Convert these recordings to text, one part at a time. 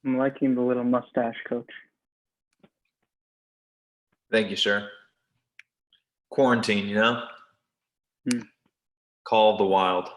I'm liking the little mustache, coach. Thank you, sir. Quarantine, you know? Hmm. Call of the Wild.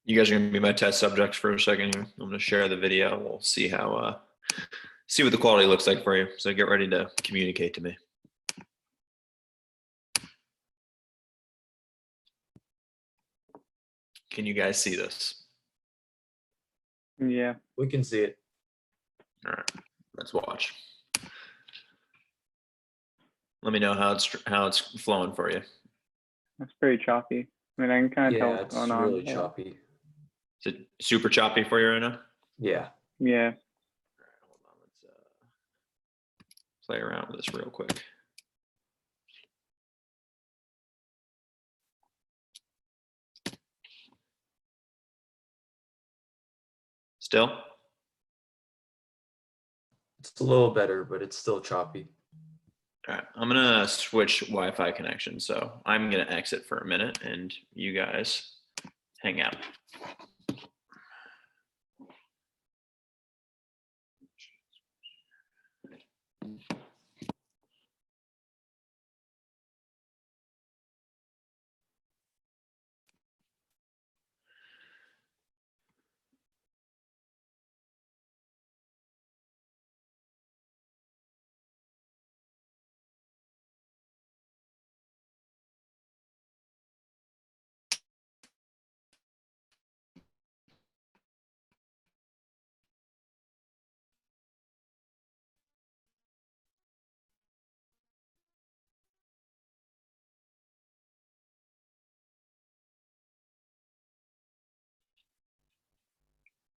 You guys are going to be my test subjects for a second here. I'm going to share the video. We'll see how, see what the quality looks like for you. So get ready to communicate to me. Can you guys see this? Yeah. We can see it. All right, let's watch. Let me know how it's flowing for you. That's very choppy. I mean, I can kind of tell Yeah, what's it's going on. really Yeah. choppy. Is it super choppy for you right now? Yeah. Yeah. Hold on, let's play around with this real quick. Still? It's a little better, but it's still choppy. All right, I'm gonna switch Wi-Fi connection, so I'm gonna exit for a minute, and you guys hang out.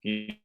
You-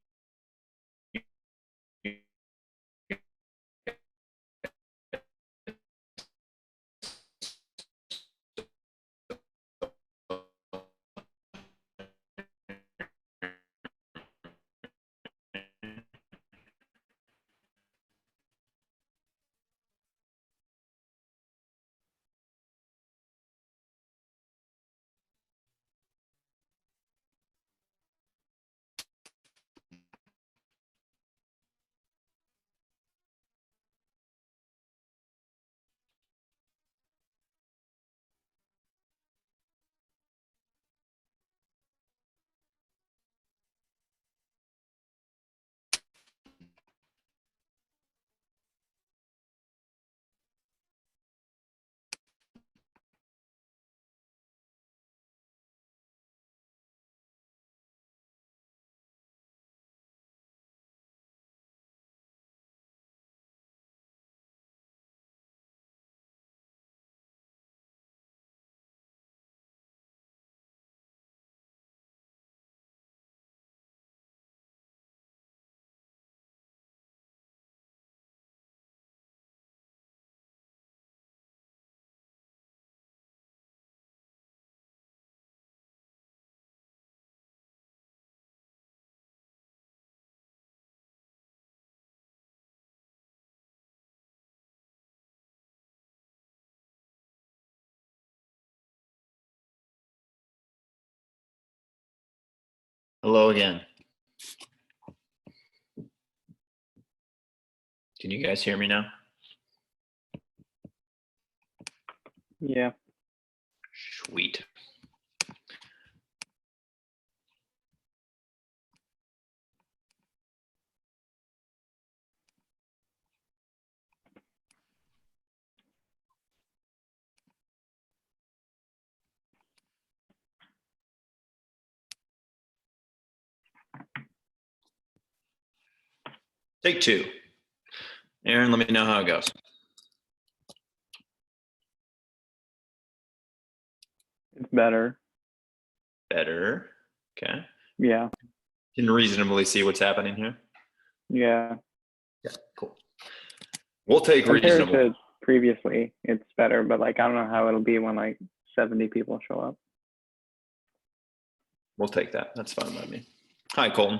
Hello again. Can you guys hear me now? Yeah. Sweet. Take two. Aaron, let me know how it goes. It's better. Better. Okay. Yeah. Can reasonably see what's happening here. Yeah. Yeah, cool. We'll take Compared reasonable. to previously, it's better, but like I don't know how it'll be when like 70 people show up. We'll take that. That's fine by me. Hi, Colton.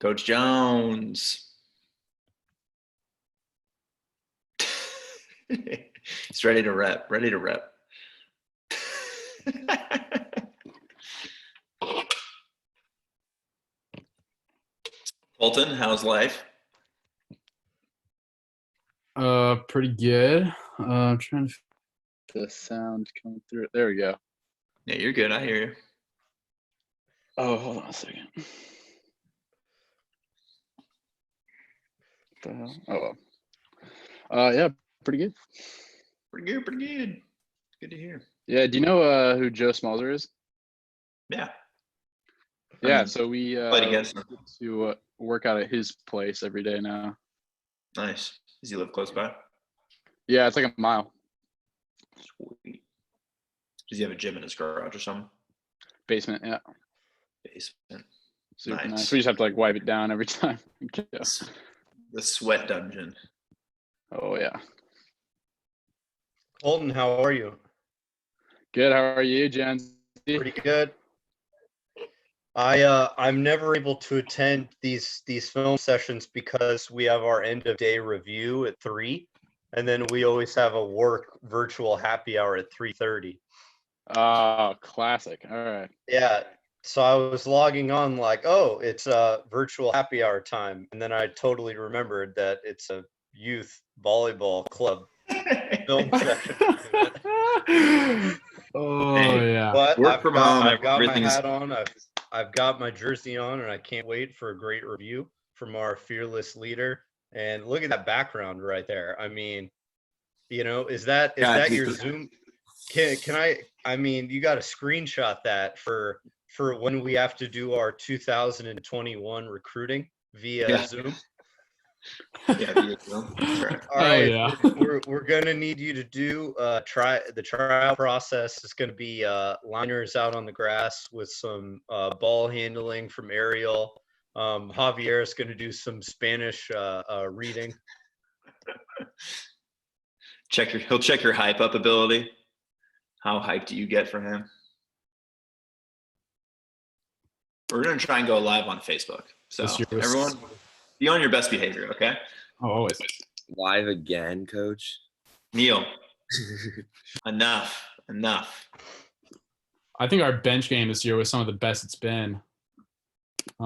Coach Jones. He's ready to rep. Ready to rep. Colton, how's life? Pretty good. I'm trying to the sound coming through. There we go. Yeah, you're good. I hear you. Oh, hold on a second. What the hell? Oh, well. Yeah, pretty good. Pretty good. Pretty good. Good to hear. Yeah, do you know who Joe Smalzer is? Yeah. Yeah, so we Played against him. get to work out at his place every day now. Nice. Does he live close by? Yeah, it's like a mile. Sweet. Does he have a gym in his garage or something? Basement, yeah. Basement. Super Nice. nice. We just have to like wipe it down every time. Yeah. The sweat dungeon. Oh yeah. Colton, how are you? Good. How are you, Jens? Pretty good. I'm never able to attend these film sessions because we have our end of day review at 3, and then we always have a work virtual happy hour at 3:30. Oh, classic. All right. Yeah. So I was logging on like, oh, it's a virtual happy hour time, and then I totally remembered that it's a youth volleyball club film session. Oh Hey, yeah. But Work from home, I've got my everything's- hat on. I've got my jersey on, and I can't wait for a great review from our fearless leader. And look at that background right there. I mean, is that your Zoom? I mean, you got to screenshot that for when we have to do our 2021 recruiting via Zoom. Yeah, that's right. All right, yeah. we're gonna need you to do the trial process is gonna be liners out on the grass with some ball handling from Ariel. Javier is gonna do some Spanish reading. He'll check your hype up ability. How hyped do you get for him? We're gonna try and go live on Facebook. So This year was- everyone, be on your best behavior, okay? Oh, always. Live again, coach. Neil, enough. I think our bench game this year was some of the best it's been.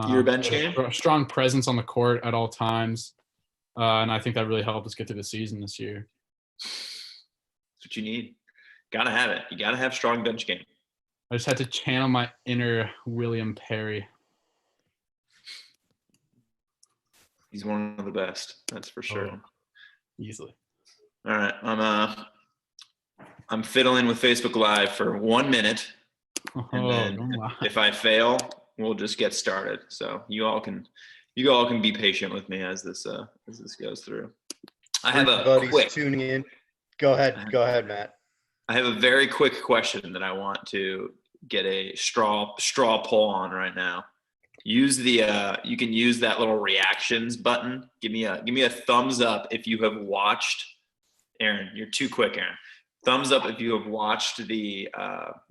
Your bench we had game? a strong presence on the court at all times, and I think that really helped us get through the season this year. That's what you need. Gotta have it. You gotta have strong bench game. I just had to channel my inner William Perry. He's one of the best. That's for sure. Oh, easily. All right, I'm fiddling with Facebook Live for 1 minute, and then don't lie. if I fail, we'll just get started. So you all can be patient with me as this goes through. I have Everybody's tuning in. Go ahead, Matt. I have a very quick question that I want to get a straw poll on right now. Use the you can use that little reactions button. Give me a thumbs up if you have watched. Aaron, you're too quick, Aaron. Thumbs up if you have watched the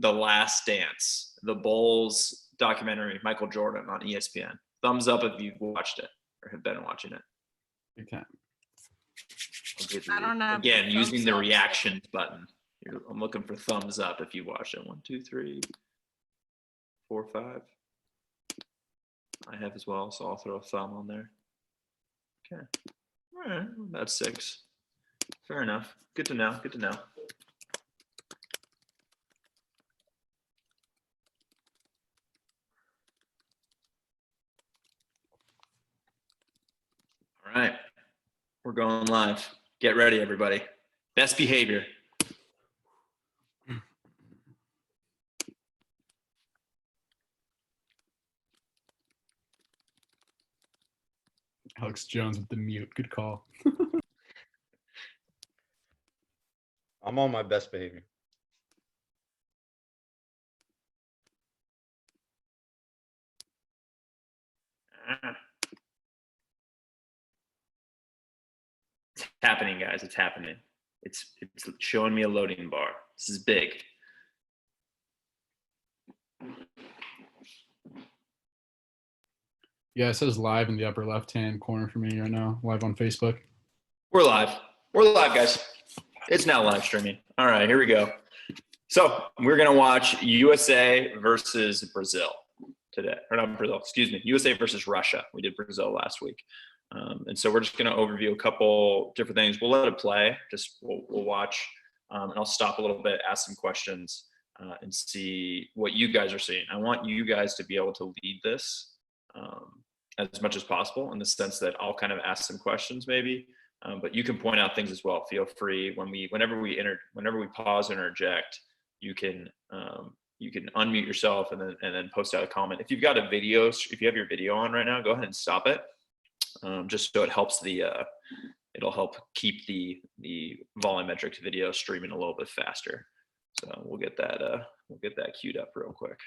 Last Dance, the Bulls documentary, Michael Jordan on ESPN. Thumbs up if you've watched it or have been watching it. Okay. I don't know. Again, using the reactions button. I'm looking for thumbs up if you watched it. 1, 2, 3, 4, 5. I have as well, so I'll throw a thumb on there. Okay. All right, that's 6. Fair enough. Good to know. All right. We're going live. Get ready, everybody. Best behavior. Alex Jones with the mute. Good call. I'm on my best behavior. It's happening, guys. It's happening. It's showing me a loading bar. This is big. Yeah, it says live in the upper left-hand corner for me right now, live on Facebook. We're live, guys. It's now live streaming. All right, here we go. So we're gonna watch USA versus Brazil today, or not Brazil, excuse me, USA versus Russia. We did Brazil last week. And so we're just gonna overview a couple different things. We'll let it play, we'll watch, and I'll stop a little bit, ask some questions, and see what you guys are seeing. I want you guys to be able to lead this as much as possible, in the sense that I'll kind of ask some questions maybe, but you can point out things as well. Feel free whenever we pause and interject, you can you can unmute yourself and then post out a comment. If you've got a video, if you have your video on right now, go ahead and stop it, just so it helps it'll help keep the volumetric video streaming a little bit faster. So we'll get that queued up real quick.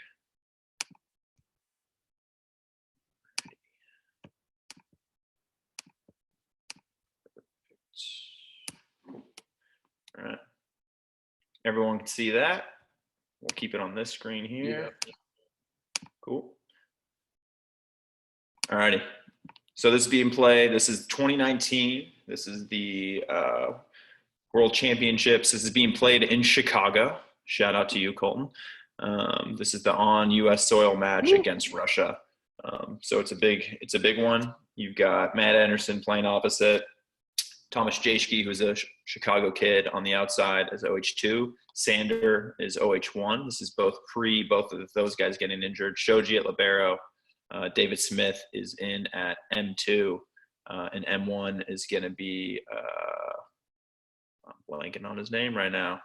All right. Everyone can see that. We'll keep it on this screen here. Cool. All righty. So this is being played. This is 2019. This is the World Championships. This is being played in Chicago. Shout out to you, Colton. This is the on U.S. soil match against Russia. So it's a big one. You've got Matt Anderson playing opposite. Thomas Jaschke, who's a Chicago kid, on the outside is OH2. Sander is OH1. This is both of those guys getting injured. Shoji at libero. David Smith is in at M2. And M1 is going to be, I'm blanking on his name right now.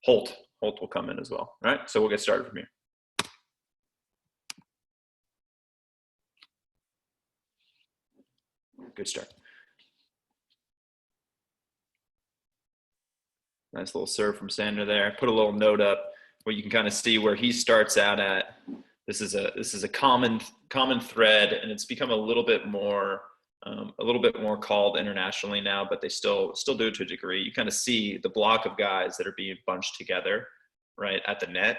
Holt. Holt will come in as well. All right, so we'll get started from here. Good start. Nice little serve from Sander there. Put a little note up where you can kind of see where he starts out at. This is a common thread, and it's become a little bit more called internationally now, but they still do it to a degree. You kind of see the block of guys that are being bunched together, right, at the net,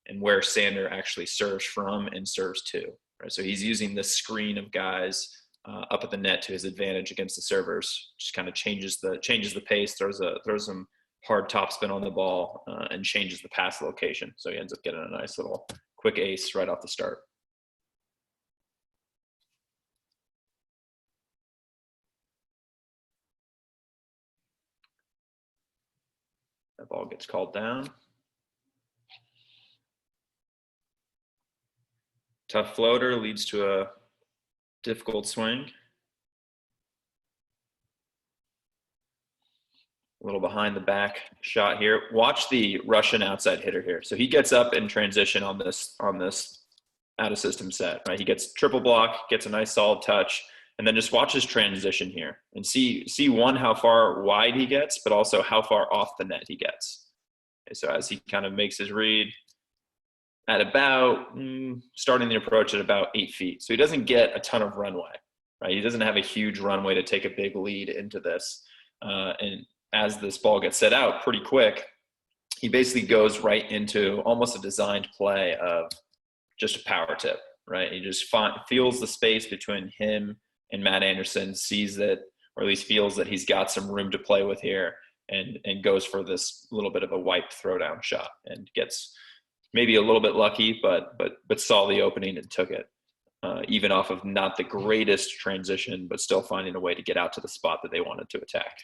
and where Sander actually serves from and serves to. Right, so he's using this screen of guys up at the net to his advantage against the servers. Just kind of changes the pace, throws some hard topspin on the ball, and changes the pass location. So he ends up getting a nice little quick ace right off the start. That ball gets called down. Tough floater leads to a difficult swing. A little behind the back shot here. Watch the Russian outside hitter here. So he gets up in transition on this out of system set, right? He gets triple block, gets a nice solid touch, and then just watch his transition here and see one, how far wide he gets, but also how far off the net he gets. Okay, so as he kind of makes his read at about, starting the approach at about 8 feet. So he doesn't get a ton of runway, right? He doesn't have a huge runway to take a big lead into this. And as this ball gets set out pretty quick, he basically goes right into almost a designed play of just a power tip, right? He just feels the space between him and Matt Anderson, sees that, or at least feels that he's got some room to play with here, and goes for this little bit of a wipe throwdown shot and gets maybe a little bit lucky, but saw the opening and took it, even off of not the greatest transition, but still finding a way to get out to the spot that they wanted to attack.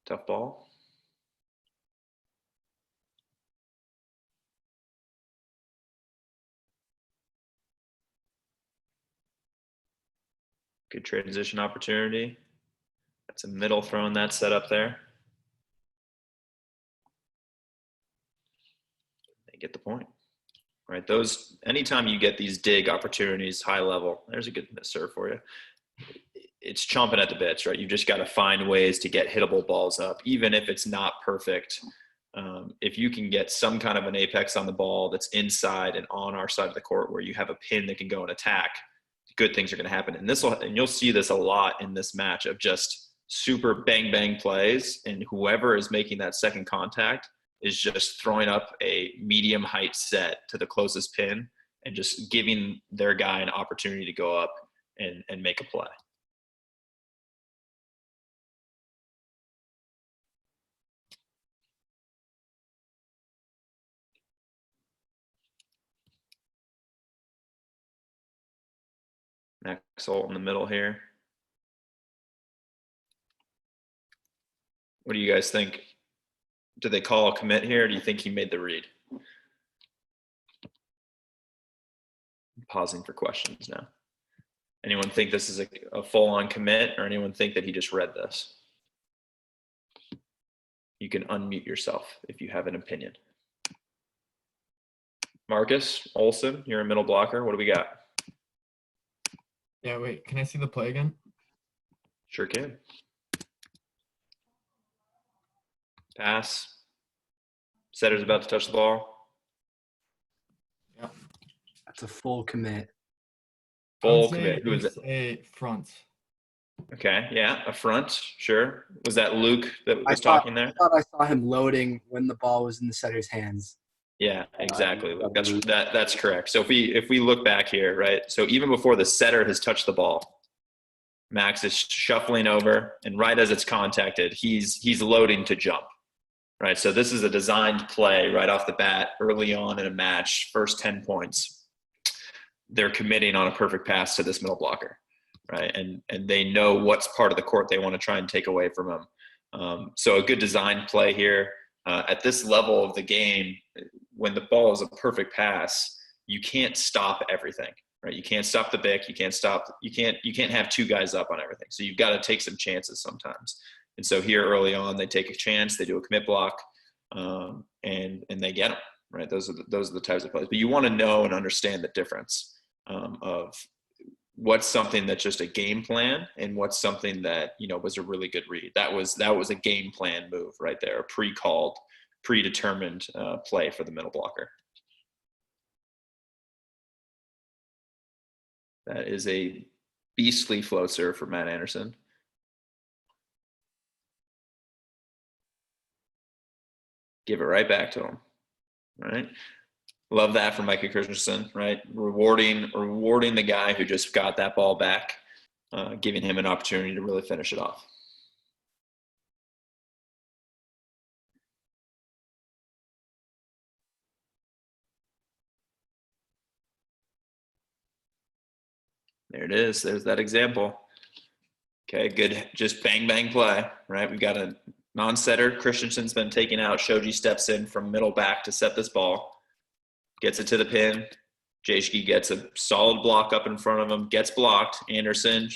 Tough ball. Good transition opportunity. That's a middle throw in that setup there. They get the point. Right, those, anytime you get these dig opportunities high level, there's a good serve for you. It's chomping at the bits, right? You've just got to find ways to get hittable balls up, even if it's not perfect. If you can get some kind of an apex on the ball that's inside and on our side of the court where you have a pin that can go and attack, good things are going to happen. And you'll see this a lot in this match of just super bang bang plays, and whoever is making that second contact is just throwing up a medium height set to the closest pin and just giving their guy an opportunity to go up and make a play. Next hole in the middle here. What do you guys think? Do they call a commit here? Or do you think he made the read? I'm pausing for questions now. Anyone think this is a full-on commit, or anyone think that he just read this? You can unmute yourself if you have an opinion. Marcus Olson, you're a middle blocker. What do we got? Yeah, wait, can I see the play again? Sure can. Pass. Setter's about to touch the ball. Yeah. That's a full commit. Full commit. Who is it? A front. Okay, yeah, a front, sure. Was that Luke that was I talking there? thought I saw him loading when the ball was in the setter's hands. Yeah, exactly. Luke. That's correct. So if we look back here, right? So even before the setter has touched the ball, Max is shuffling over, and right as it's contacted, he's loading to jump. Right. So this is a designed play right off the bat, early on in a match, first 10 points. They're committing on a perfect pass to this middle blocker. Right. And they know what's part of the court they want to try and take away from him. So a good design play here. At this level of the game, when the ball is a perfect pass, you can't stop everything. Right. You can't stop the BIC. You can't have two guys up on everything. So you've got to take some chances sometimes. And so here early on, they take a chance, they do a commit block, and they get them, right? Those are the types of plays. But you want to know and understand the difference of what's something that's just a game plan and what's something that, was a really good read. That was a game plan move right there, a pre-called, predetermined play for the middle blocker. That is a beastly floater for Matt Anderson. Give it right back to him, right? Love that from Micah Christensen, right? Rewarding the guy who just got that ball back, giving him an opportunity to really finish it off. There it is. There's that example. Okay, good. Just bang, bang play, right? We've got a non-setter. Christensen's been taken out. Shoji steps in from middle back to set this ball. Gets it to the pin. Jayshke gets a solid block up in front of him. Gets blocked. Anderson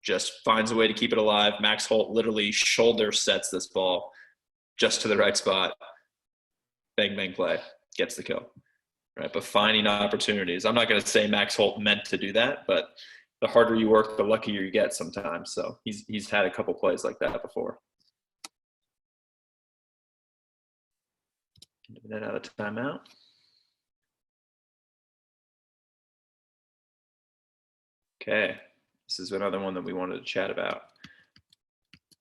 just finds a way to keep it alive. Max Holt literally shoulder sets this ball just to the right spot. Bang, bang play. Gets the kill. Right, but finding opportunities. I'm not going to say Max Holt meant to do that, but the harder you work, the luckier you get sometimes. So he's had a couple plays like that before. That out of timeout. Okay, this is another one that we wanted to chat about.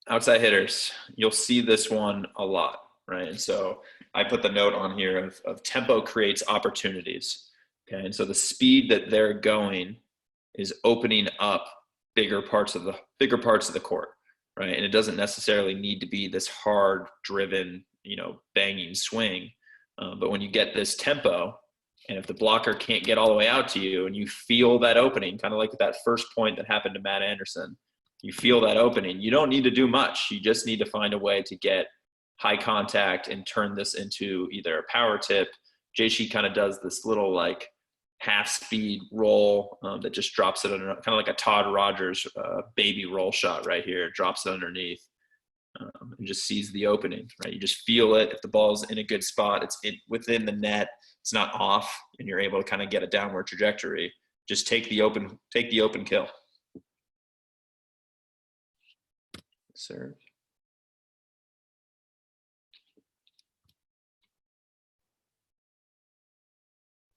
Outside hitters, you'll see this one a lot, right? And so I put the note on here of tempo creates opportunities. Okay, and so the speed that they're going is opening up bigger parts of the court, right? And it doesn't necessarily need to be this hard driven, banging swing. But when you get this tempo, and if the blocker can't get all the way out to you and you feel that opening, kind of like that first point that happened to Matt Anderson, you feel that opening, you don't need to do much. You just need to find a way to get high contact and turn this into either a power tip. Jayshke kind of does this little like half speed roll that just drops it under, kind of like a Todd Rogers baby roll shot right here, drops it underneath. And just sees the opening, right? You just feel it. If the ball's in a good spot, it's within the net, it's not off, and you're able to kind of get a downward trajectory. Just take the open kill. Serve.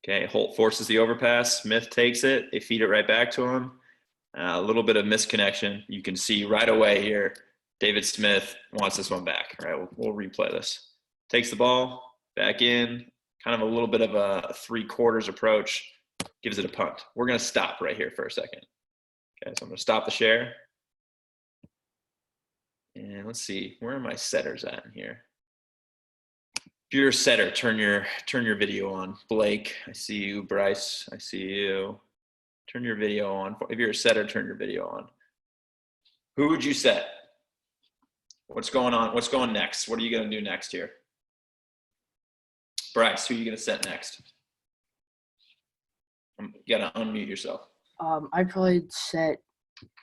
Okay, Holt forces the overpass. Smith takes it. They feed it right back to him. A little bit of misconnection. You can see right away here, David Smith wants this one back. All right, we'll replay this. Takes the ball back in, kind of a little bit of a 3/4 approach, gives it a punt. We're going to stop right here for a second. Okay, so I'm going to stop the share. And let's see, where are my setters at in here? If you're a setter, turn your video on. Blake, I see you. Bryce, I see you. Turn your video on. If you're a setter, turn your video on. Who would you set? What's going on? What's going next? What are you going to do next here? Bryce, who are you going to set next? You got to unmute yourself. I'd probably set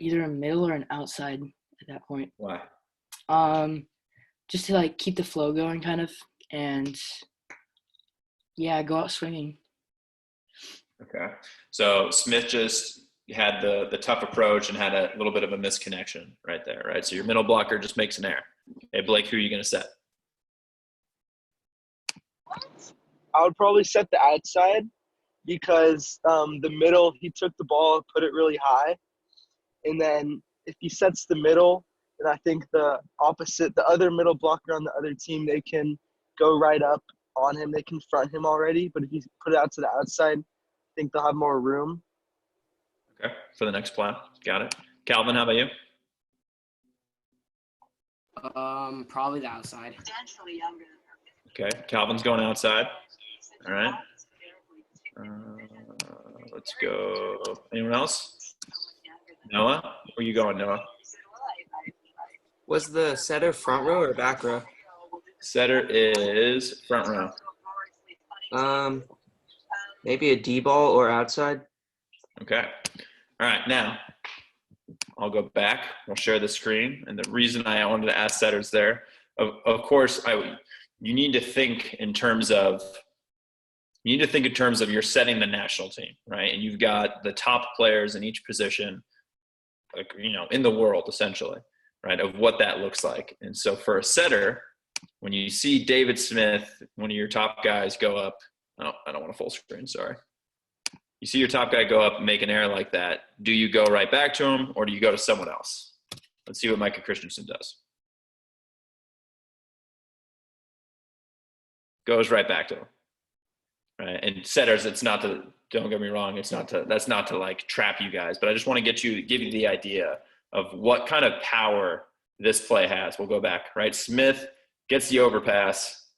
either a middle or an outside at that point. Why? just to like keep the flow going kind of, and yeah, go out swinging. Okay. So Smith just had the tough approach and had a little bit of a misconnection right there, right? So your middle blocker just makes an error. Hey, Blake, who are you going to set? I would probably set the outside because the middle, he took the ball, put it really high. And then if he sets the middle, then I think the other middle blocker on the other team, they can go right up on him. They can front him already. But if you put it out to the outside, I think they'll have more room. Okay, for the next plan. Got it. Calvin, how about you? Probably the outside. Okay, Calvin's going outside. All right. Let's go. Anyone else? Noah? Where you going, Noah? Was the setter front row or back row? Setter is front row. Maybe a D ball or outside. Okay. All right, now I'll go back. I'll share the screen. And the reason I wanted to ask setters there, of course, you need to think in terms of you're setting the national team, right? And you've got the top players in each position, like, in the world essentially, right? Of what that looks like. And so for a setter, when you see David Smith, one of your top guys go up, oh, I don't want a full screen, sorry. You see your top guy go up and make an error like that. Do you go right back to him or do you go to someone else? Let's see what Micah Christensen does. Goes right back to him. Right. And setters, it's not to, don't get me wrong, that's not to like trap you guys, but I just want to give you the idea of what kind of power this play has. We'll go back, right? Smith gets the overpass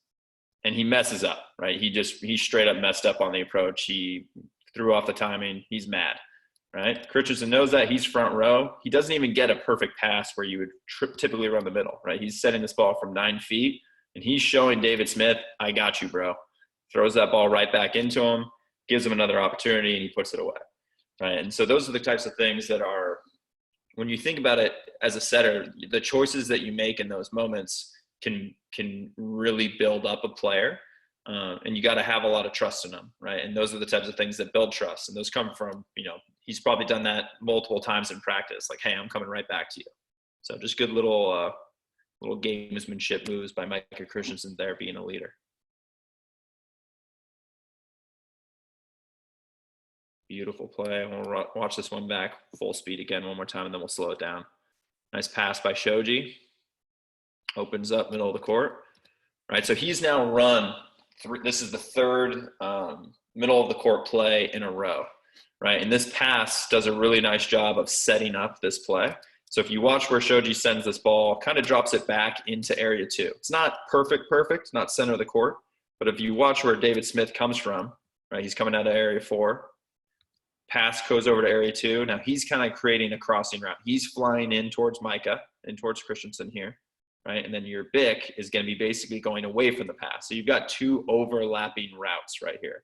and he messes up, right? He straight up messed up on the approach. He threw off the timing. He's mad, right? Christensen knows that. He's front row. He doesn't even get a perfect pass where you would typically run the middle, right? He's setting this ball from 9 feet and he's showing David Smith, I got you, bro. Throws that ball right back into him, gives him another opportunity, and he puts it away, right? And so those are the types of things that are, when you think about it as a setter, the choices that you make in those moments can really build up a player, and you got to have a lot of trust in them, right? And those are the types of things that build trust, and those come from, he's probably done that multiple times in practice, like, hey, I'm coming right back to you. So just good little gamesmanship moves by Micah Christensen there, being a leader. Beautiful play. We'll watch this one back full speed again one more time, and then we'll slow it down. Nice pass by Shoji. Opens up middle of the court. Right, so he's now run this is the third middle of the court play in a row. Right, and this pass does a really nice job of setting up this play. So if you watch where Shoji sends this ball, kind of drops it back into area 2. It's not perfect, not center of the court, but if you watch where David Smith comes from, right, he's coming out of area 4. Pass goes over to area 2. Now he's kind of creating a crossing route. He's flying in towards Micah and towards Christensen here, right? And then your Bick is going to be basically going away from the pass. So you've got 2 overlapping routes right here,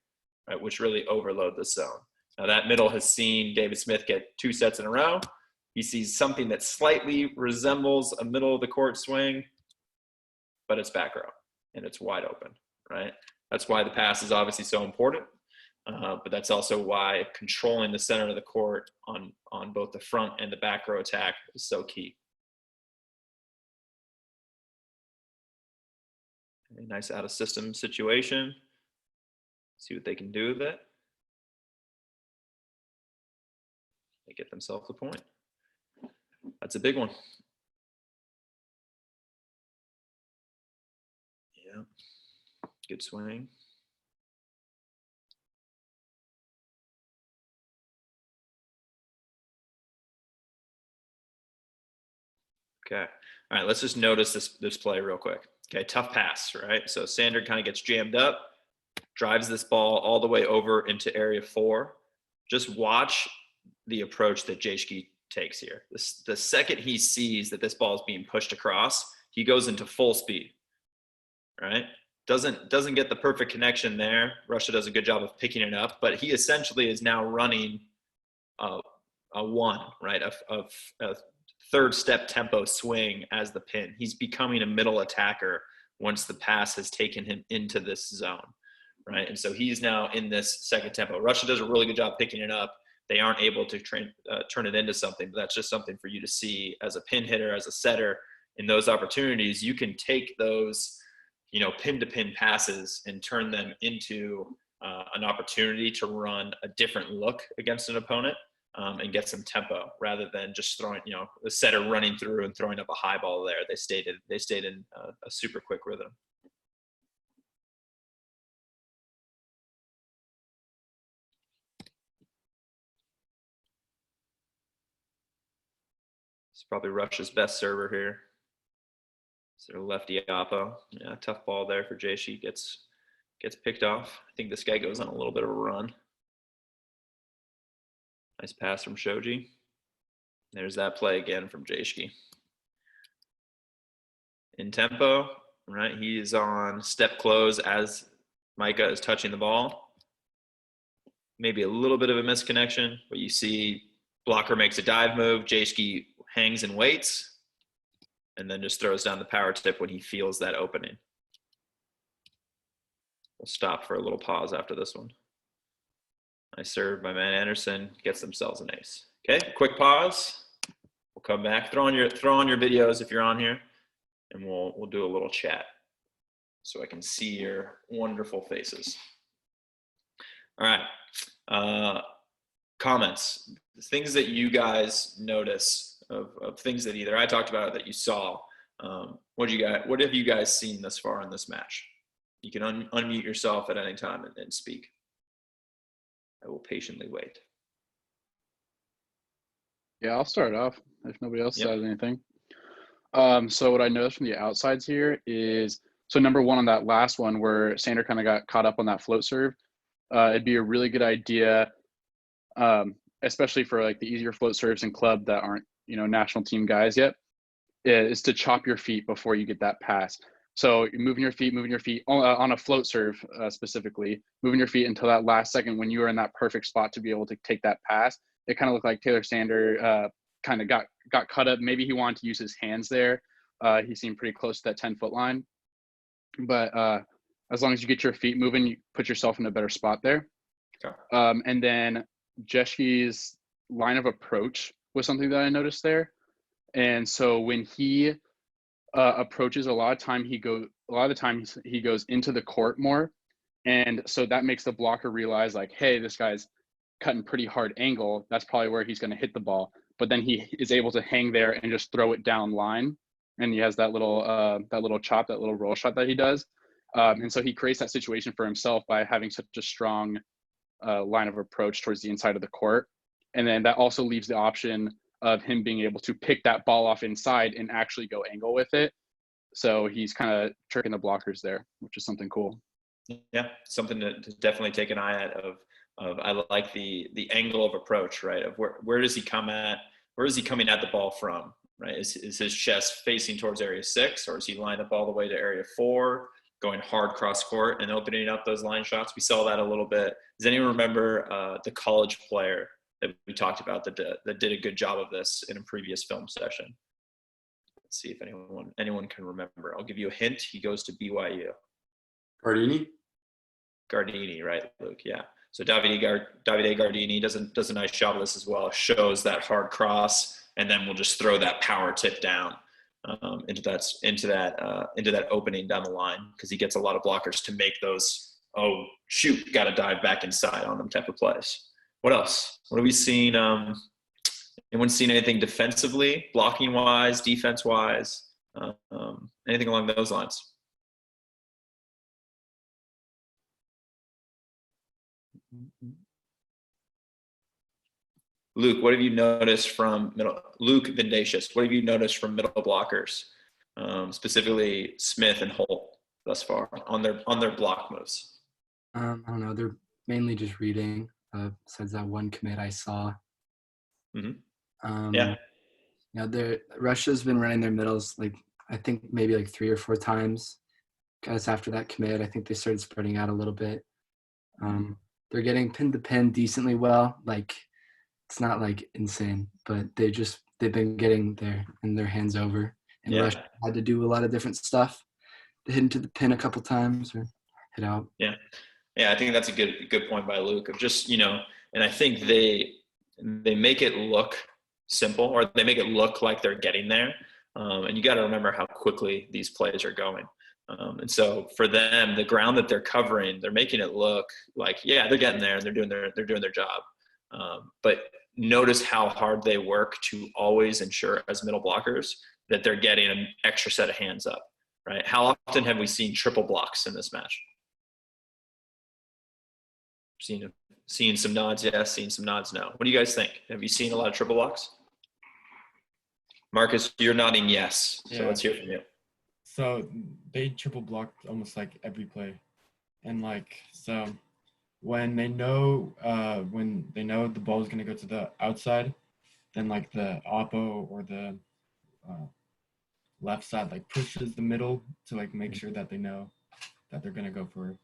right, which really overload the zone. Now that middle has seen David Smith get 2 sets in a row. He sees something that slightly resembles a middle of the court swing, but it's back row and it's wide open, right? That's why the pass is obviously so important. But that's also why controlling the center of the court on both the front and the back row attack is so key. A nice out of system situation. See what they can do with it. They get themselves a point. That's a big one. Yeah, good swing. Okay. All right. Let's just notice this play real quick. Okay. Tough pass, right? So Sander kind of gets jammed up, drives this ball all the way over into area 4. Just watch the approach that Jayshke takes here. The second he sees that this ball is being pushed across, he goes into full speed, right? Doesn't get the perfect connection there. Russia does a good job of picking it up, but he essentially is now running a 1, right? A third step tempo swing as the pin. He's becoming a middle attacker once the pass has taken him into this zone, right? And so he's now in this second tempo. Russia does a really good job picking it up. They aren't able to turn it into something, but that's just something for you to see as a pin hitter, as a setter. In those opportunities, you can take those, pin-to-pin passes and turn them into an opportunity to run a different look against an opponent and get some tempo rather than just throwing, the setter running through and throwing up a high ball there. They stayed in a super quick rhythm. It's probably Russia's best server here. It's their lefty Oppo. Yeah, tough ball there for Jayshi. Gets picked off. I think this guy goes on a little bit of a run. Nice pass from Shoji. There's that play again from Jayshi. In tempo, right? He is on step close as Micah is touching the ball. Maybe a little bit of a misconnection, but you see blocker makes a dive move. Jayski hangs and waits, and then just throws down the power tip when he feels that opening. We'll stop for a little pause after this one. Nice serve by man Anderson. Gets themselves an ace. Okay, quick pause. We'll come back. Throw on your videos if you're on here, and we'll do a little chat so I can see your wonderful faces. All right. Comments. Things that you guys notice of things that either I talked about or that you saw. What have you guys seen thus far in this match? You can unmute yourself at any time and speak. I will patiently wait. Yeah, I'll start off if nobody else Yep. says anything. So what I noticed from the outsides here is, so number one on that last one where Sander kind of got caught up on that float serve, it'd be a really good idea, especially for like the easier float serves in club that aren't, national team guys yet, is to chop your feet before you get that pass. So you're moving your feet on a float serve specifically, moving your feet until that last second when you are in that perfect spot to be able to take that pass. It kind of looked like Taylor Sander kind of got cut up. Maybe he wanted to use his hands there. He seemed pretty close to that 10-foot line. But as long as you get your feet moving, you put yourself in a better spot there. Okay. And then Jeshki's line of approach was something that I noticed there. And so when he approaches, a lot of the time he goes into the court more, and so that makes the blocker realize like, hey, this guy's cutting pretty hard angle. That's probably where he's going to hit the ball. But then he is able to hang there and just throw it down line, and he has that little chop, that little roll shot that he does, and so he creates that situation for himself by having such a strong line of approach towards the inside of the court, and then that also leaves the option of him being able to pick that ball off inside and actually go angle with it. So he's kind of tricking the blockers there, which is something cool. Yeah, something to definitely take an eye at of I like the angle of approach, right? Of where does he come at? Where is he coming at the ball from, right? Is his chest facing towards area 6, or is he lined up all the way to area 4, going hard cross court and opening up those line shots? We saw that a little bit. Does anyone remember the college player that we talked about that did a good job of this in a previous film session? Let's see if anyone can remember. I'll give you a hint. He goes to BYU. Gardini, right, Luke? Yeah. So Davide Gardini does a nice job of this as well. Shows that hard cross, and then we'll just throw that power tip down into that opening down the line, because he gets a lot of blockers to make those, oh shoot, got to dive back inside on them type of plays. What else? What have we seen? Anyone seen anything defensively, blocking wise, defense wise, anything along those lines? Luke, what have you noticed from Luke Vindacious, what have you noticed from middle blockers, specifically Smith and Holt thus far on their block moves? I don't know. They're mainly just reading. Besides that one commit I saw. Mm-hmm. Yeah. Russia's been running their middles I think maybe 3 or 4 times. Guys, after that commit, I think they started spreading out a little bit. They're getting pin to pin decently well. It's not insane, but they they've been getting their hands over. And Yeah. Russia had to do a lot of different stuff. They hit into the pin a couple times or hit out. Yeah. Yeah, I think that's a good point by Luke of just, and I think they make it look simple, or they make it look like they're getting there. And you got to remember how quickly these plays are going. And so for them, the ground that they're covering, they're making it look like, yeah, they're getting there and they're doing their job. But notice how hard they work to always ensure as middle blockers that they're getting an extra set of hands up, right? How often have we seen triple blocks in this match? Seeing some nods, yes. Seeing some nods, no. What do you guys think? Have you seen a lot of triple blocks? Marcus, you're nodding yes. So Yeah. let's hear from you. So they triple blocked almost like every play, and like so when they know the ball is gonna go to the outside, then like the oppo or the left side like pushes the middle to like make sure that they know that they're gonna go for it.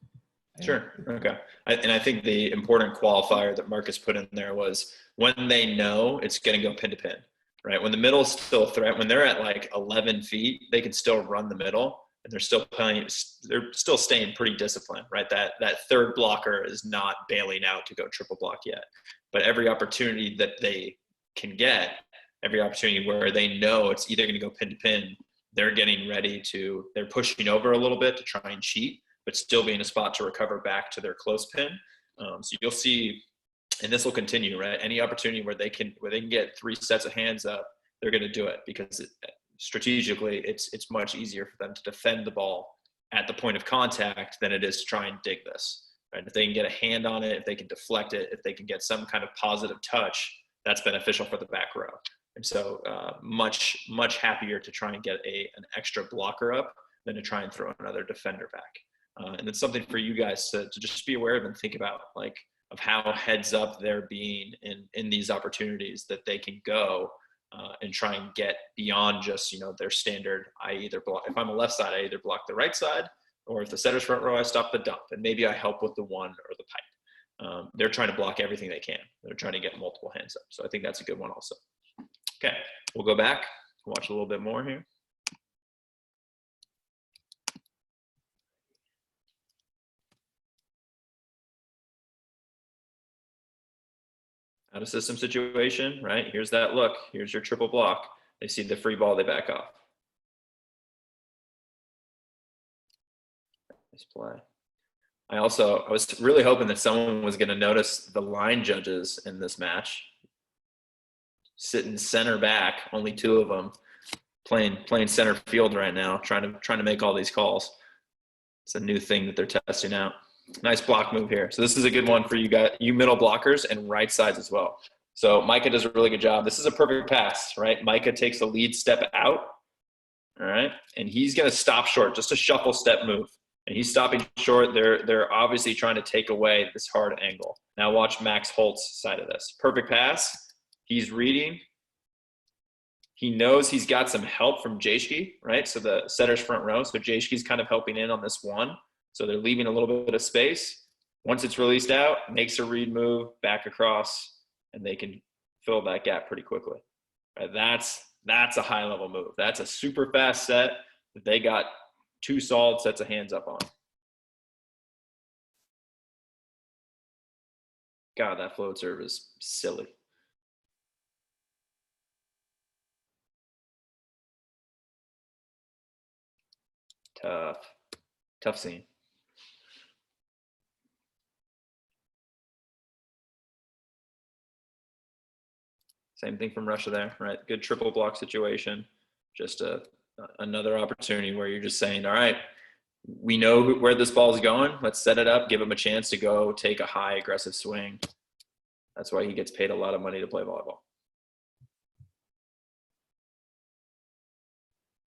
Sure. Okay. And I think the important qualifier that Marcus put in there was when they know it's going to go pin to pin, right? When the middle is still a threat, when they're at like 11 feet, they can still run the middle and they're still playing. They're still staying pretty disciplined, right? That third blocker is not bailing out to go triple block yet, but every opportunity that they can get, every opportunity where they know it's either going to go pin to pin, they're getting ready to, they're pushing over a little bit to try and cheat, but still be in a spot to recover back to their close pin. So you'll see, and this will continue, right? Any opportunity where they can get 3 sets of hands up, they're going to do it because strategically, it's much easier for them to defend the ball at the point of contact than it is to try and dig this. Right? If they can get a hand on it, if they can deflect it, if they can get some kind of positive touch, that's beneficial for the back row. And so much happier to try and get an extra blocker up than to try and throw another defender back. And it's something for you guys to just be aware of and think about, like, of how heads up they're being in these opportunities that they can go and try and get beyond just, their standard. I either block, if I'm a left side, I either block the right side, or if the setter's front row, I stop the dump, and maybe I help with the one or the pipe. They're trying to block everything they can. They're trying to get multiple hands up. So I think that's a good one also. Okay, we'll go back, watch a little bit more here. Out of system situation, right? Here's that look. Here's your triple block. They see the free ball, they back off. Nice play. I was really hoping that someone was going to notice the line judges in this match. Sitting center back, only 2 of them playing center field right now, trying to make all these calls. It's a new thing that they're testing out. Nice block move here. So this is a good one for you guys, you middle blockers and right sides as well. So Micah does a really good job. This is a perfect pass, right? Micah takes a lead step out, all right? And he's going to stop short, just a shuffle step move. And he's stopping short. They're obviously trying to take away this hard angle. Now watch Max Holt's side of this. Perfect pass. He's reading. He knows he's got some help from Jayshki, right? So the setter's front row. So Jayshki's kind of helping in on this one. So they're leaving a little bit of space. Once it's released out, makes a read move, back across, and they can fill that gap pretty quickly. Right? That's a high-level move. That's a super fast set that they got 2 solid sets of hands up on. God, that float serve is silly. Tough scene. Same thing from Russia there, right? Good triple block situation. Just another opportunity where you're just saying, all right, we know where this ball is going. Let's set it up, give him a chance to go take a high aggressive swing. That's why he gets paid a lot of money to play volleyball.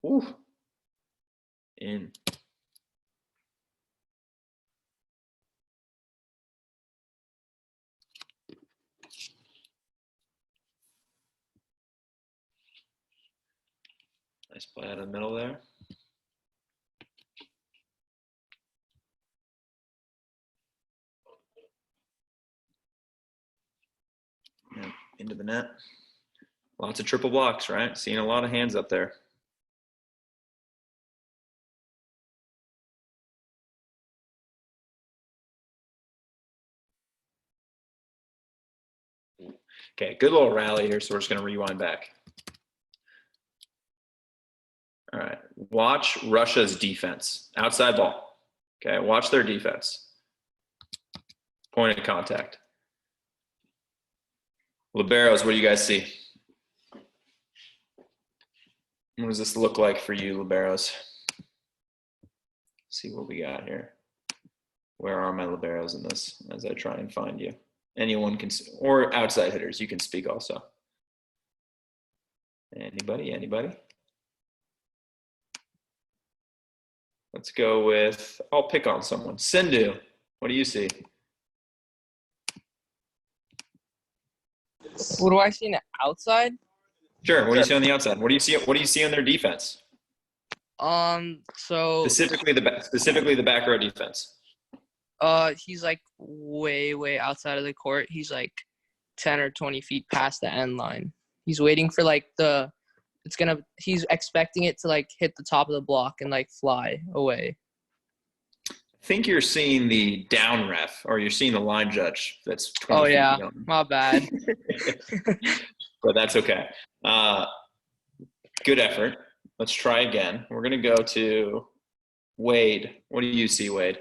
Ooh. In. Nice play out of the middle there. Yeah, into the net. Lots of triple blocks, right? Seeing a lot of hands up there. Okay, good little rally here, so we're just going to rewind back. All right, watch Russia's defense. Outside ball. Okay, watch their defense. Point of contact. Liberos, what do you guys see? What does this look like for you, liberos? See what we got here. Where are my liberos in this as I try and find you? Anyone can, or outside hitters, you can speak also. Anybody? Let's go with, I'll pick on someone. Sindhu, what do you see? What do I see in the outside? Sure, what do you see on the outside? What do you see on their defense? So Specifically the back row defense. he's like way outside of the court. He's like 10 or 20 feet past the end line. He's waiting for like he's expecting it to like hit the top of the block and like fly away. I think you're seeing the down ref, or you're seeing the line judge that's 20 Oh feet yeah, beyond. my bad. But that's okay. Good effort. Let's try again. We're gonna go to Wade. What do you see, Wade?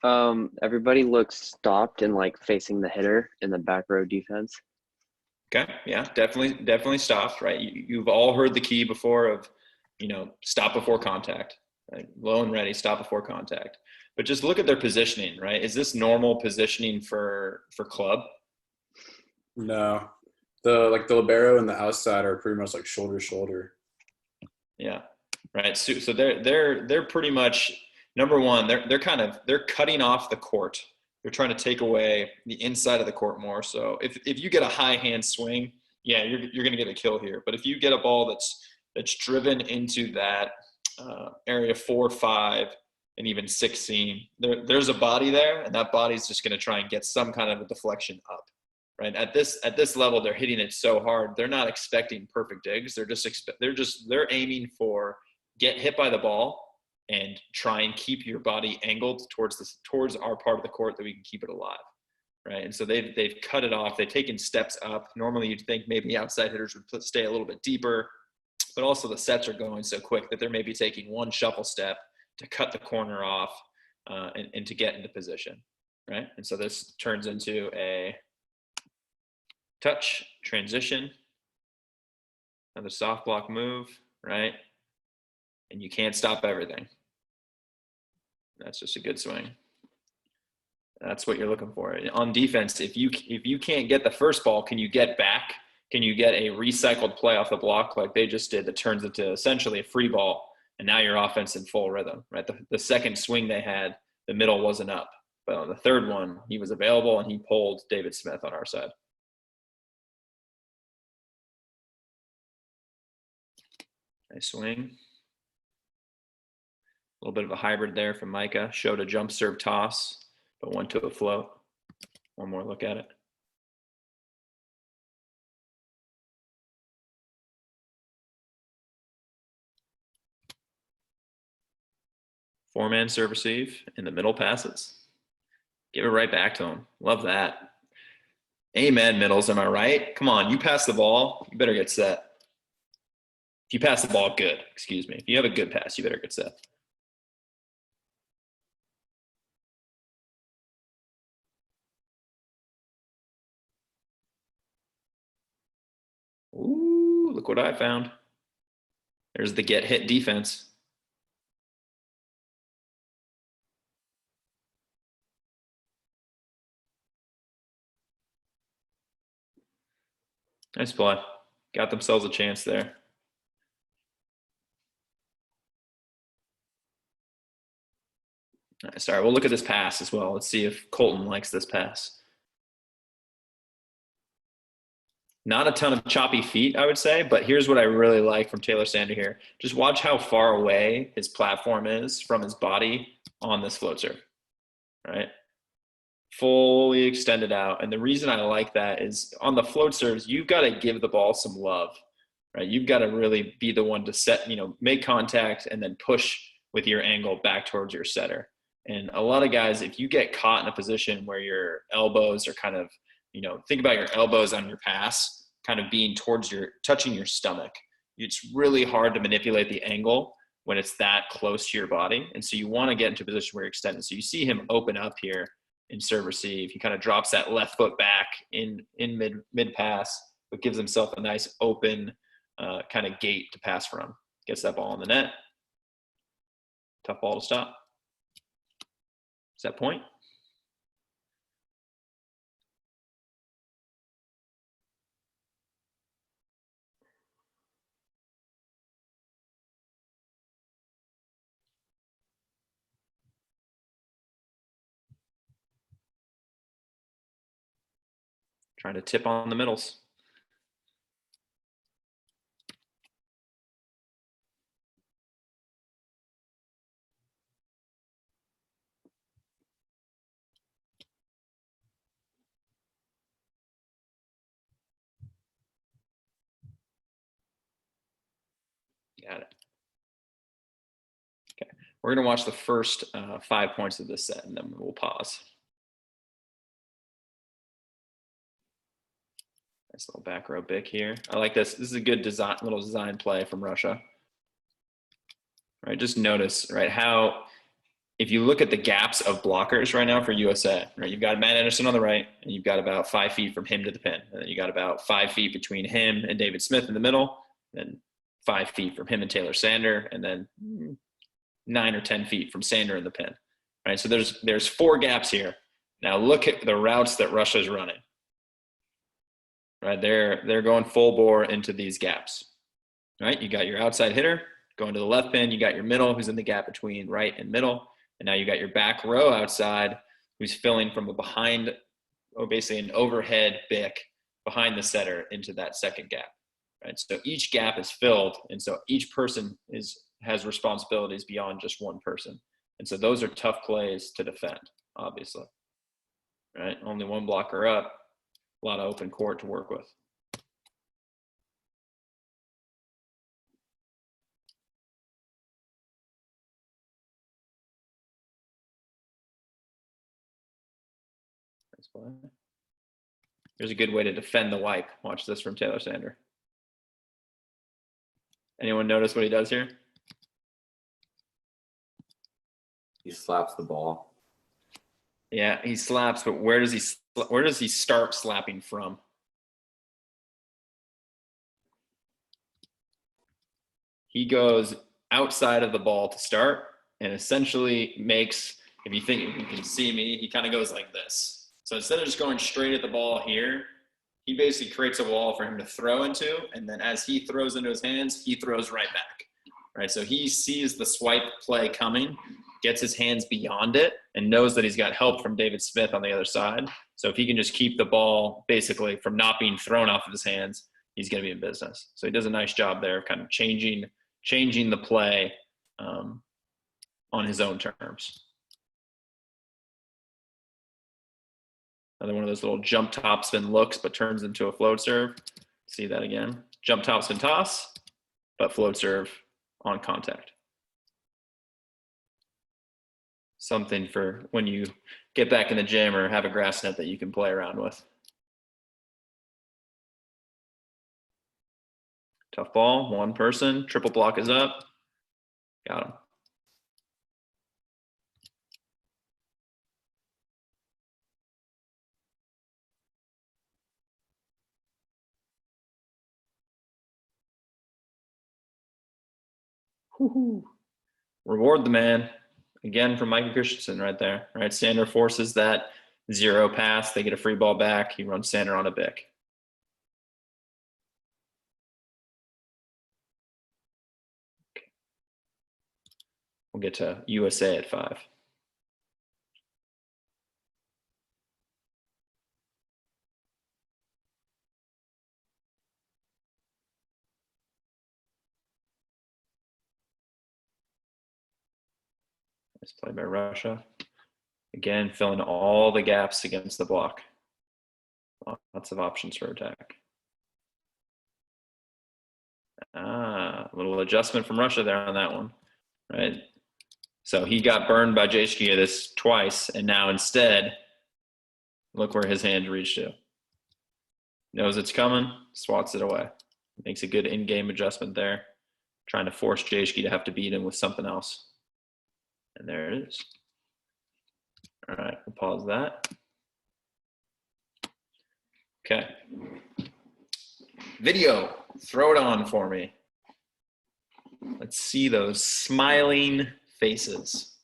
Everybody looks stopped and like facing the hitter in the back row defense. Okay, yeah, definitely stopped, right? You've all heard the key before of, stop before contact, right? Low and ready, stop before contact. But just look at their positioning, right? Is this normal positioning for club? No, the libero and the outside are pretty much like shoulder to shoulder. Yeah, right. So they're pretty much, number one, they're cutting off the court. They're trying to take away the inside of the court more. So if you get a high hand swing, yeah, you're going to get a kill here. But if you get a ball that's driven into that area 4, 5, and even 6 seam, there's a body there, and that body's just going to try and get some kind of a deflection up. Right at this level, they're hitting it so hard. They're not expecting perfect digs. They're aiming for get hit by the ball and try and keep your body angled towards our part of the court that we can keep it alive, right? And so they've cut it off. They've taken steps up. Normally, you'd think maybe outside hitters would stay a little bit deeper, but also the sets are going so quick that they're maybe taking one shuffle step to cut the corner off and to get into position, right? And so this turns into a touch, transition, another soft block move, right? And you can't stop everything. That's just a good swing. That's what you're looking for. On defense, if you can't get the first ball, can you get back? Can you get a recycled play off the block like they just did that turns into essentially a free ball, and now your offense in full rhythm, right? The second swing they had, the middle wasn't up. But on the third one, he was available, and he pulled David Smith on our side. Nice swing. A little bit of a hybrid there from Micah. Showed a jump serve toss, but went to a float. One more look at it. Four-man serve receive in the middle passes. Give it right back to him. Love that. Amen, middles. Am I right? Come on, you pass the ball, you better get set. If you pass the ball good, excuse me. If you have a good pass, you better get set. Ooh, look what I found. There's the get hit defense. Nice play. Got themselves a chance there. Sorry, we'll look at this pass as well. Let's see if Colton likes this pass. Not a ton of choppy feet, I would say, but here's what I really like from Taylor Sander here. Just watch how far away his platform is from his body on this float serve, right? fully extended out. And the reason I like that is on the float serves, you've got to give the ball some love, right? You've got to really be the one to set, make contact and then push with your angle back towards your setter. And a lot of guys, if you get caught in a position where your elbows are kind of, think about your elbows on your pass, kind of being touching your stomach. It's really hard to manipulate the angle when it's that close to your body. And so you want to get into a position where you're extended. So you see him open up here in serve receive. He kind of drops that left foot back in mid pass, but gives himself a nice open kind of gate to pass from. Gets that ball in the net. Tough ball to stop. Is that point? Trying to tip on the middles. Got it. Okay, we're going to watch the first 5 points of this set, and then we'll pause. Nice little back row bick here. I like this. This is a good little design play from Russia. Right, just notice, right, how if you look at the gaps of blockers right now for USA, right, you've got Matt Anderson on the right, and you've got about 5 feet from him to the pin. And then you got about 5 feet between him and David Smith in the middle, and 5 feet from him and Taylor Sander, and then 9 or 10 feet from Sander in the pin. Right, so there's 4 gaps here. Now look at the routes that Russia's running. Right, they're going full bore into these gaps. Right, you got your outside hitter going to the left pin. You got your middle, who's in the gap between right and middle, and now you got your back row outside, who's filling from a behind, or basically an overhead bick behind the setter into that second gap. Right, so each gap is filled, and so each person has responsibilities beyond just one person, and so those are tough plays to defend, obviously. Right, only one blocker up. A lot of open court to work with. Here's a good way to defend the wipe. Watch this from Taylor Sander. Anyone notice what he does here? He slaps the ball. Yeah, he slaps, but where does he start slapping from? He goes outside of the ball to start and essentially makes, if you can see me, he kind of goes like this. So instead of just going straight at the ball here, he basically creates a wall for him to throw into, and then as he throws into his hands, he throws right back. Right, so he sees the swipe play coming, gets his hands beyond it, and knows that he's got help from David Smith on the other side. So if he can just keep the ball basically from not being thrown off of his hands, he's going to be in business. So he does a nice job there of kind of changing the play on his own terms. Another one of those little jump topspin looks, but turns into a float serve. See that again. Jump topspin toss, but float serve on contact. Something for when you get back in the gym or have a grass net that you can play around with. Tough ball, one person, triple block is up. Got him. Woo-hoo. Reward the man. Again from Micah Christensen right there. Right, Sander forces that 0 pass. They get a free ball back. He runs Sander on a bick. Okay. We'll get to USA at 5. Nice play by Russia. Again, filling all the gaps against the block. Lots of options for attack. A little adjustment from Russia there on that one, right? So he got burned by Jashkia this twice, and now instead, look where his hand reached to. Knows it's coming, swats it away. Makes a good in-game adjustment there, trying to force Jashki to have to beat him with something else. And there it is. All right, we'll pause that. Okay. Video, throw it on for me. Let's see those smiling faces.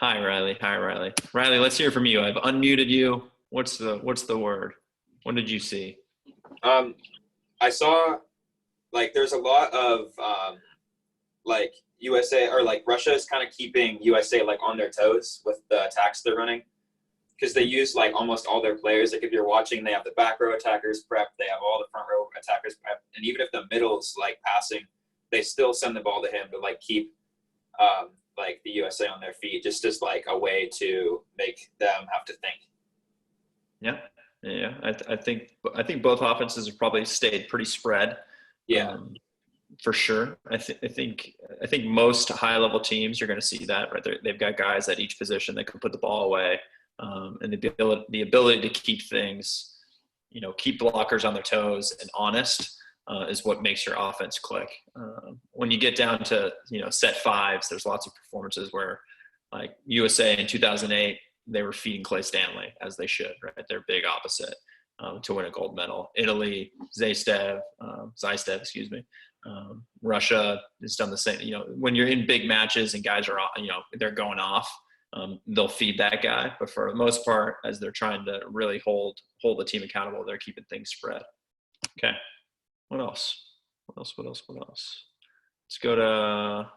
Hi, Riley. Hi, Riley. Riley, let's hear from you. I've unmuted you. What's the word? What did you see? I saw like there's a lot of like USA or like Russia is kind of keeping USA like on their toes with the attacks they're running, because they use like almost all their players. Like if you're watching, they have the back row attackers prepped, they have all the front row attackers prepped, and even if the middle's like passing, they still send the ball to him to like keep like the USA on their feet, just as like a way to make them have to think. Yeah, yeah. I think both offenses have probably stayed pretty spread. Yeah. For sure. I think most high level teams, you're going to see that, right? They've got guys at each position that can put the ball away, and the ability to keep things, keep blockers on their toes and honest is what makes your offense click. When you get down to set fives, there's lots of performances where, like USA in 2008, they were feeding Clay Stanley as they should, right? They're big opposite to win a gold medal. Italy, Zaystev, excuse me. Russia has done the same. When you're in big matches and guys are, they're going off, they'll feed that guy. But for the most part, as they're trying to really hold the team accountable, they're keeping things spread. Okay. What else? What else? Let's go to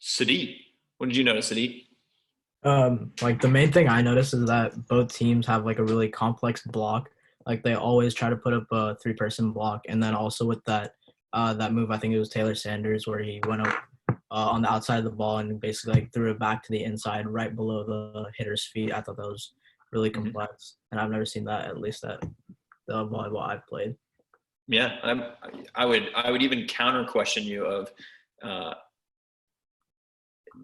Sadiq. What did you notice, Sadiq? Like the main thing I noticed is that both teams have like a really complex block. Like they always try to put up a 3-person block, and then also with that move, I think it was Taylor Sanders, where he went up on the outside of the ball and basically like threw it back to the inside, right below the hitter's feet. I thought that was really complex, and I've never seen that, at least at the volleyball I've played. Yeah, I would even counter question you of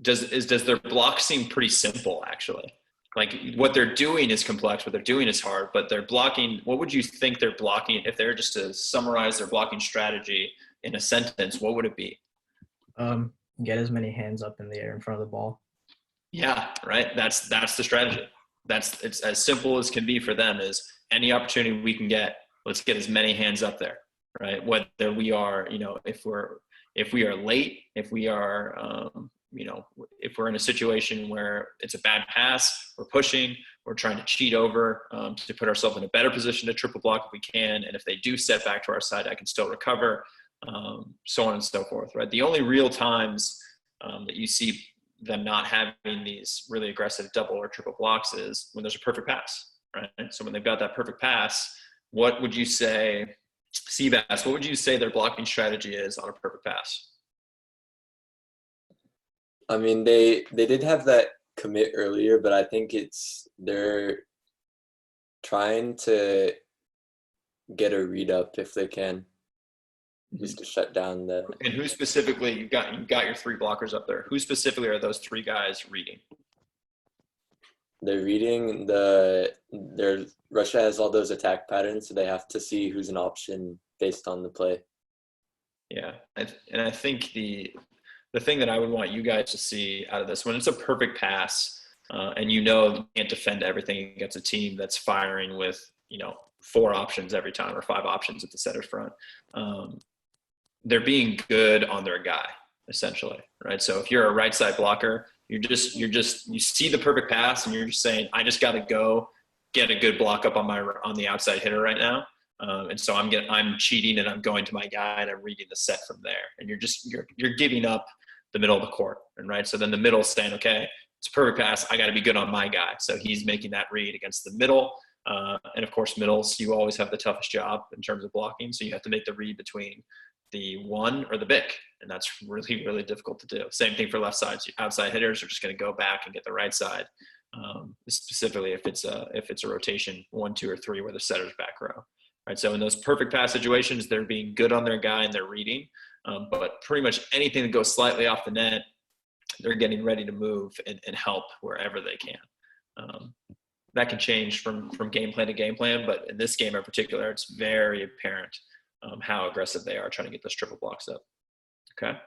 does their block seem pretty simple actually? Like what they're doing is complex, what they're doing is hard, but they're blocking. What would you think they're blocking if they're just to summarize their blocking strategy in a sentence? What would it be? Get as many hands up in the air in front of the ball. Yeah, right. That's the strategy. It's as simple as can be for them. Is any opportunity we can get, let's get as many hands up there, right? Whether we are, if we are late, if we are, if we're in a situation where it's a bad pass, we're pushing, we're trying to cheat over to put ourselves in a better position to triple block if we can. And if they do step back to our side, I can still recover, so on and so forth, right? The only real times that you see them not having these really aggressive double or triple blocks is when there's a perfect pass, right? So when they've got that perfect pass, what would you say, Seabass, what would you say their blocking strategy is on a perfect pass? I mean, they did have that commit earlier, but I think they're trying to get a read up if they can, just to shut down the. And who specifically, you've got your 3 blockers up there. Who specifically are those 3 guys reading? They're reading Russia has all those attack patterns, so they have to see who's an option based on the play. Yeah, and I think the thing that I would want you guys to see out of this, when it's a perfect pass, and you can't defend everything against a team that's firing with 4 options every time or 5 options at the setter front, they're being good on their guy essentially, right? So if you're a right side blocker, you see the perfect pass and you're just saying, I just got to go get a good block up on the outside hitter right now. And so I'm cheating and I'm going to my guy and I'm reading the set from there. And you're giving up the middle of the court. And right. So then the middle's saying, okay, it's a perfect pass. I got to be good on my guy. So he's making that read against the middle. And of course, middles, you always have the toughest job in terms of blocking. So you have to make the read between the one or the bick, and that's really, really difficult to do. Same thing for left sides. Outside hitters are just going to go back and get the right side, specifically if it's a rotation 1, 2, or 3 where the setter's back row. Right. So in those perfect pass situations, they're being good on their guy and they're reading. But pretty much anything that goes slightly off the net, they're getting ready to move and help wherever they can. That can change from game plan to game plan, but in this game in particular, it's very apparent how aggressive they are trying to get those triple blocks up. Okay.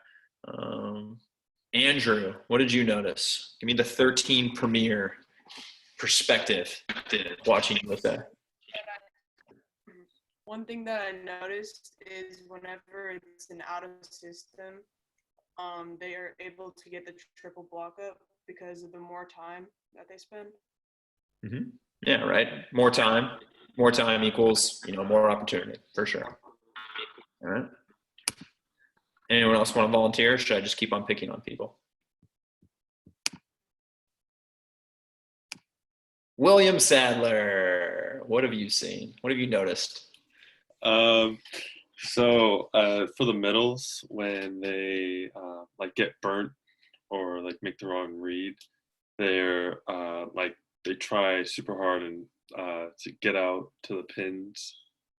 Andrew, what did you notice? Give me the 13 premier perspective watching USA. One thing that I noticed is whenever it's an out of system, they are able to get the triple block up because of the more time that they spend. Mm-hmm. Yeah, right. More time equals, more opportunity for sure. All right. Anyone else want to volunteer? Or should I just keep on picking on people? William Sadler, what have you seen? What have you noticed? So for the middles, when they get burnt or make the wrong read, they're they try super hard and to get out to the pins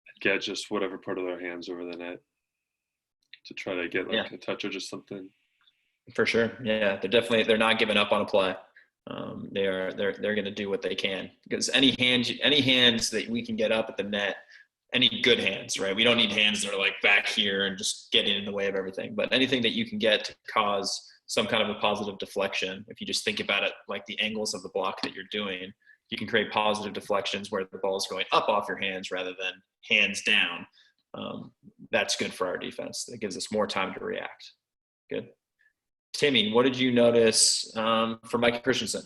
and get just whatever part of their hands over the net to try to get a touch or just something. For sure, yeah, they're not giving up on a play. They're going to do what they can, because any hands that we can get up at the net. Any good hands, right? We don't need hands that are back here and just getting in the way of everything. But anything that you can get to cause some kind of a positive deflection, if you just think about it like the angles of the block that you're doing, you can create positive deflections where the ball is going up off your hands rather than hands down. That's good for our defense. That gives us more time to react. Good. Timmy, what did you notice for Mike Christensen?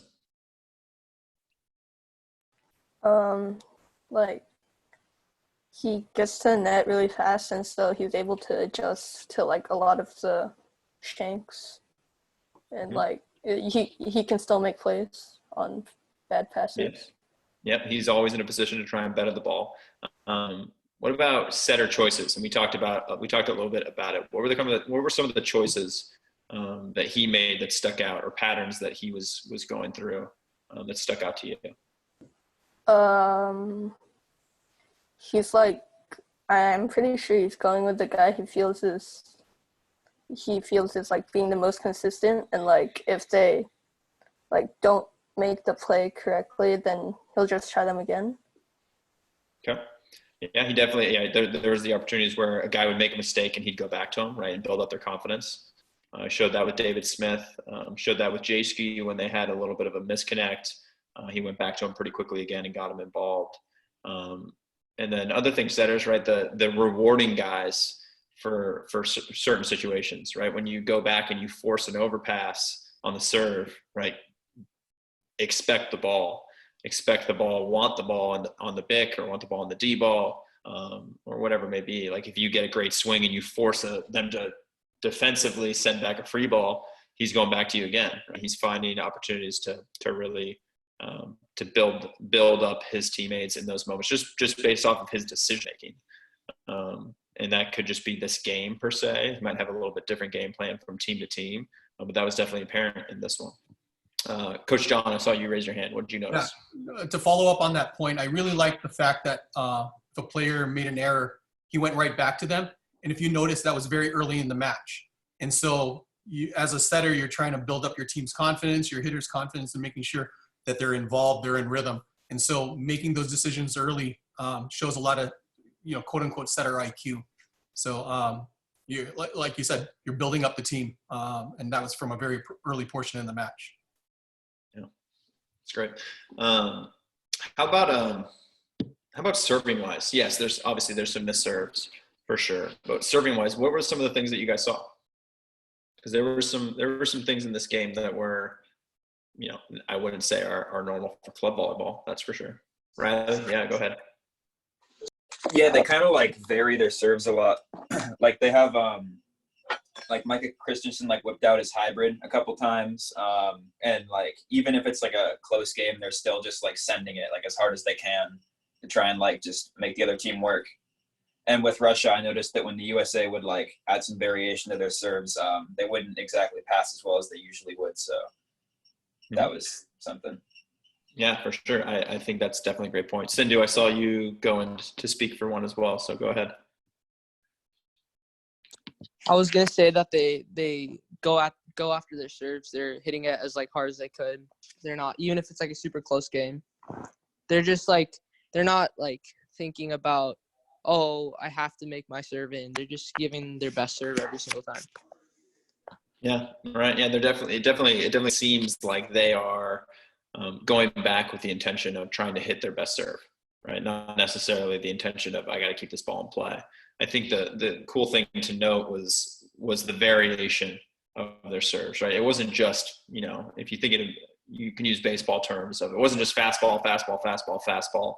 He gets to the net really fast, and so he was able to adjust to a lot of the shanks, and he can still make plays on bad passes. Yep, he's always in a position to try and better the ball. What about setter choices? And we talked a little bit about it. What were some of the choices that he made that stuck out, or patterns that he was going through that stuck out to you? He's I'm pretty sure he's going with the guy he feels is being the most consistent, and if they don't make the play correctly, then he'll just try them again. Okay. Yeah, he definitely, there was the opportunities where a guy would make a mistake and he'd go back to him, right, and build up their confidence. Showed that with David Smith, showed that with Jayski when they had a little bit of a misconnect. He went back to him pretty quickly again and got him involved. And then other things, setters, right, the rewarding guys for certain situations, right? When you go back and you force an overpass on the serve, right, expect the ball, want the ball on the bick, or want the ball on the D ball, or whatever it may be. If you get a great swing and you force them to defensively send back a free ball, he's going back to you again. He's finding opportunities to really to build up his teammates in those moments, just based off of his decision making. And that could just be this game per se. He might have a little bit different game plan from team to team, but that was definitely apparent in this one. Coach John, I saw you raise your hand. What did you notice? Yeah. To follow up on that point, I really like the fact that if a player made an error, he went right back to them. And if you notice, that was very early in the match. And so you, as a setter, you're trying to build up your team's confidence, your hitter's confidence, and making sure that they're involved, they're in rhythm. And so making those decisions early shows a lot of, quote unquote, setter IQ. So you, like you said, you're building up the team. And that was from a very early portion in the match. Yeah, that's great. How about serving wise? Yes, there's some missed serves for sure. But serving wise, what were some of the things that you guys saw? Because there were some things in this game that were, I wouldn't say are normal for club volleyball. That's for sure. Riley, yeah, go ahead. Yeah, they kind of vary their serves a lot. They have Micah Christensen whipped out his hybrid a couple times, and even if it's a close game, they're still just sending it as hard as they can to try and just make the other team work. And with Russia, I noticed that when the USA would like add some variation to their serves, they wouldn't exactly pass as well as they usually would. So that was something. Yeah, for sure. I think that's definitely a great point. Sindhu, I saw you going to speak for one as well, so go ahead. I was gonna say that they go after their serves. They're hitting it as like hard as they could. They're not, even if it's like a super close game. They're just like, they're not like thinking about, oh, I have to make my serve in. They're just giving their best serve every single time. Yeah, right. Yeah, it definitely seems like they are going back with the intention of trying to hit their best serve, right? Not necessarily the intention of I got to keep this ball in play. I think the cool thing to note was the variation of their serves, right? It wasn't just, if you think you can use baseball terms of, it wasn't just fastball, fastball, fastball, fastball.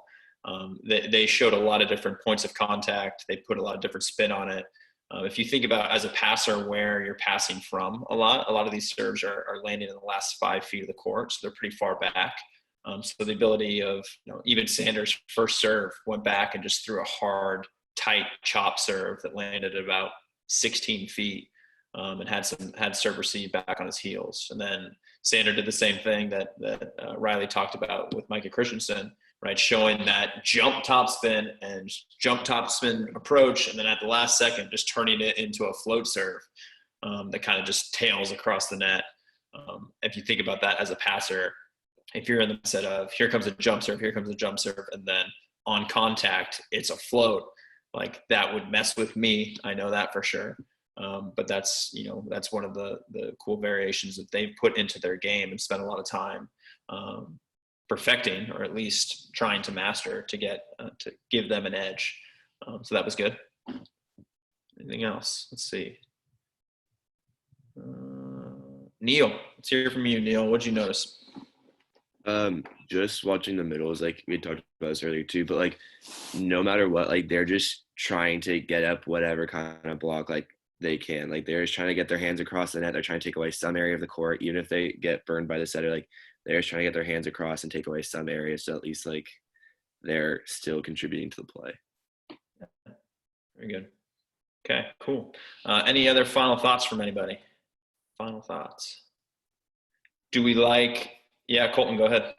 They showed a lot of different points of contact. They put a lot of different spin on it. If you think about as a passer where you're passing from a lot of these serves are landing in the last 5 feet of the court, so they're pretty far back. So the ability of, even Sanders' first serve went back and just threw a hard, tight chop serve that landed at about 16 feet and had serve receive back on his heels. And then Sander did the same thing that Riley talked about with Micah Christensen, right? Showing that jump topspin and jump topspin approach, and then at the last second, just turning it into a float serve that kind of just tails across the net. If you think about that as a passer, if you're in the mindset of here comes a jump serve, and then on contact, it's a float, like that would mess with me. I know that for sure. But that's one of the cool variations that they've put into their game and spent a lot of time perfecting, or at least trying to master to give them an edge. So that was good. Anything else? Let's see. Neil, let's hear from you. Neil, what'd you notice? Just watching the middles, like we talked about this earlier too, but like no matter what, like they're just trying to get up whatever kind of block like they can. Like they're just trying to get their hands across the net. They're trying to take away some area of the court, even if they get burned by the setter. Like they're just trying to get their hands across and take away some areas, so at least like they're still contributing to the play. Very good. Okay, cool. Any other final thoughts from anybody? Final thoughts. Do we like? Yeah, Colton, go ahead.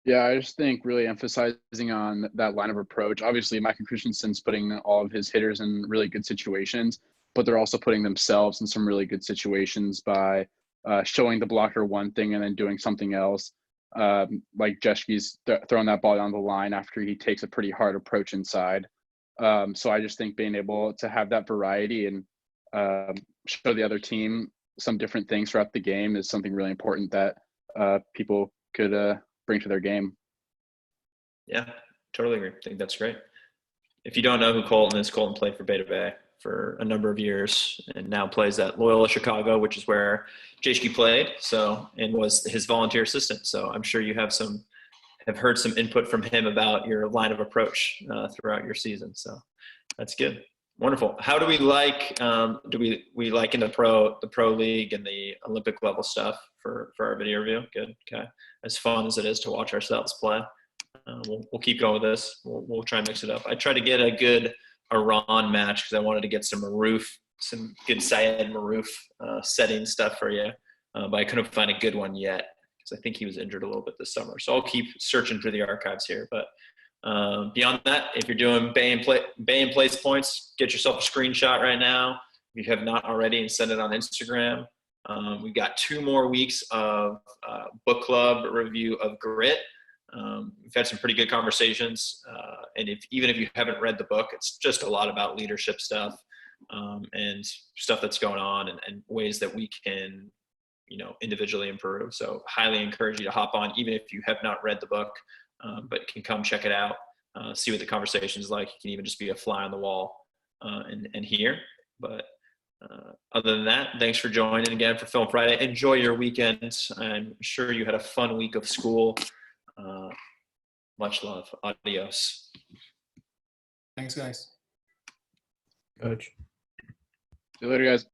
Yeah, I just think really emphasizing on that line of approach. Obviously, Micah Christensen's putting all of his hitters in really good situations, but they're also putting themselves in some really good situations by showing the blocker one thing and then doing something else. Like Jeschke's throwing that ball down the line after he takes a pretty hard approach inside. So I just think being able to have that variety and show the other team some different things throughout the game is something really important that people could bring to their game. Yeah, totally agree. I think that's great. If you don't know who Colton is, Colton played for Beta Bay for a number of years and now plays at Loyola Chicago, which is where Jeschke played, and was his volunteer assistant. So I'm sure you have heard some input from him about your line of approach throughout your season. So that's good. Wonderful. How do we like? Do we like in the pro league and the Olympic level stuff for our video review? Good. Okay. As fun as it is to watch ourselves play, we'll keep going with this. We'll try and mix it up. I tried to get a good Iran match because I wanted to get some good Syed Maroof setting stuff for you, but I couldn't find a good one yet because I think he was injured a little bit this summer. So I'll keep searching through the archives here, but. Beyond that, if you're doing Bay and Place points, get yourself a screenshot right now if you have not already and send it on Instagram. We've got 2 more weeks of book club review of Grit. We've had some pretty good conversations, and even if you haven't read the book, it's just a lot about leadership stuff and stuff that's going on and ways that we can individually improve. So highly encourage you to hop on, even if you have not read the book. But can come check it out, see what the conversation is like. You can even just be a fly on the wall and hear. But other than that, thanks for joining again for Film Friday. Enjoy your weekend. I'm sure you had a fun week of school. Much love. Adios. Thanks, guys. Coach. See you later, guys.